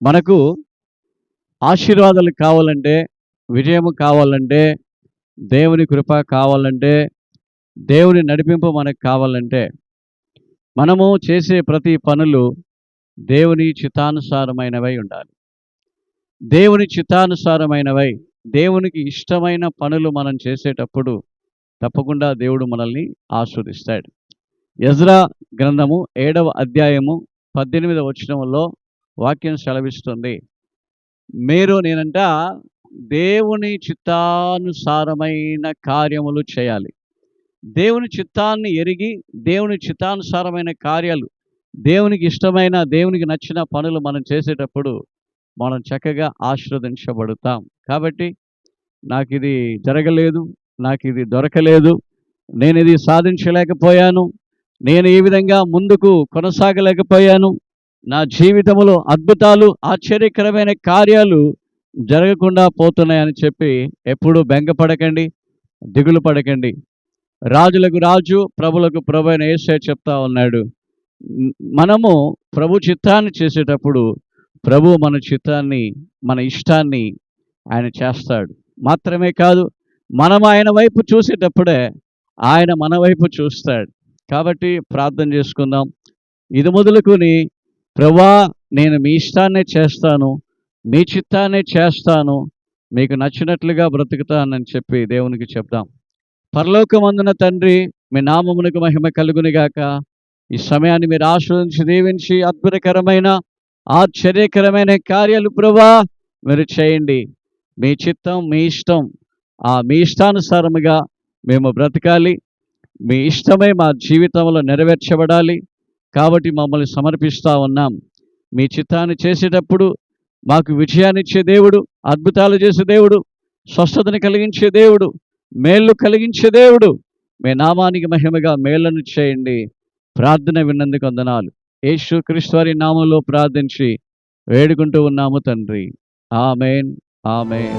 మనకు ఆశీర్వాదాలు కావాలంటే, విజయము కావాలంటే, దేవుని కృప కావాలంటే, దేవుని నడిపింపు మనకు కావాలంటే, మనము చేసే ప్రతి పనులు దేవుని చిత్తానుసారమైనవై ఉండాలి. దేవుని చిత్తానుసారమైనవై, దేవునికి ఇష్టమైన పనులు మనం చేసేటప్పుడు తప్పకుండా దేవుడు మనల్ని ఆశీర్వదిస్తాడు. ఎజ్రా గ్రంథము 7వ అధ్యాయము 18వ వచనంలో వాక్యం సెలవిస్తుంది. నేనంట దేవుని చిత్తానుసారమైన కార్యములు చేయాలి. దేవుని చిత్తాన్ని ఎరిగి, దేవుని చిత్తానుసారమైన కార్యాలు, దేవునికి ఇష్టమైన, దేవునికి నచ్చిన పనులు మనం చేసేటప్పుడు మనం చక్కగా ఆశీర్వదించబడతాం. కాబట్టి నాకిది జరగలేదు, నాకిది దొరకలేదు, నేనిది సాధించలేకపోయాను, నేను ఈ విధంగా ముందుకు కొనసాగలేకపోయాను, నా జీవితంలో అద్భుతాలు, ఆశ్చర్యకరమైన కార్యాలు జరగకుండా పోతున్నాయని చెప్పి ఎప్పుడూ బెంగపడకండి, దిగులు పడకండి. రాజులకు రాజు, ప్రభులకు ప్రభు అయిన యేసయ్య చెప్తా ఉన్నాడు, మనము ప్రభు చిత్తాన్ని చేసేటప్పుడు ప్రభు మన చిత్తాన్ని, మన ఇష్టాన్ని ఆయన చేస్తాడు. మాత్రమే కాదు, మనం ఆయన వైపు చూసేటప్పుడే ఆయన మన వైపు చూస్తాడు. కాబట్టి ప్రార్థన చేసుకుందాం. ఇది మొదలుకొని, ప్రభువా, నేను మీ ఇష్టాన్నే చేస్తాను, మీ చిత్తాన్నే చేస్తాను, మీకు నచ్చినట్లుగా బ్రతుకుతానని చెప్పి దేవునికి చెప్దాం. పరలోకమందున తండ్రి, మీ నామమునకు మహిమ కలుగునుగాక. ఈ సమయాన్ని మీరు ఆశీర్వదించి, దీవించి, అద్భుతకరమైన, ఆశ్చర్యకరమైన కార్యాలు ప్రభువా మీరు చేయండి. మీ చిత్తం, మీ ఇష్టం, మీ ఇష్టానుసారముగా మేము బ్రతకాలి. మీ ఇష్టమే మా జీవితంలో నెరవేర్చబడాలి. కాబట్టి మమ్మల్ని సమర్పిస్తూ ఉన్నాం. మీ చిత్తాన్ని చేసేటప్పుడు మాకు విజయాన్నిచ్చే దేవుడు, అద్భుతాలు చేసే దేవుడు, స్వస్థతని కలిగించే దేవుడు, మేళ్ళు కలిగించే దేవుడు, మీ నామానికి మహిమగా మేళ్లను చేయండి. ప్రార్థన విన్నందుకు వందనాలు. యేసుక్రీస్తు వారి నామంలో ప్రార్థించి వేడుకుంటూ ఉన్నాము తండ్రి. ఆమేన్, ఆమేన్.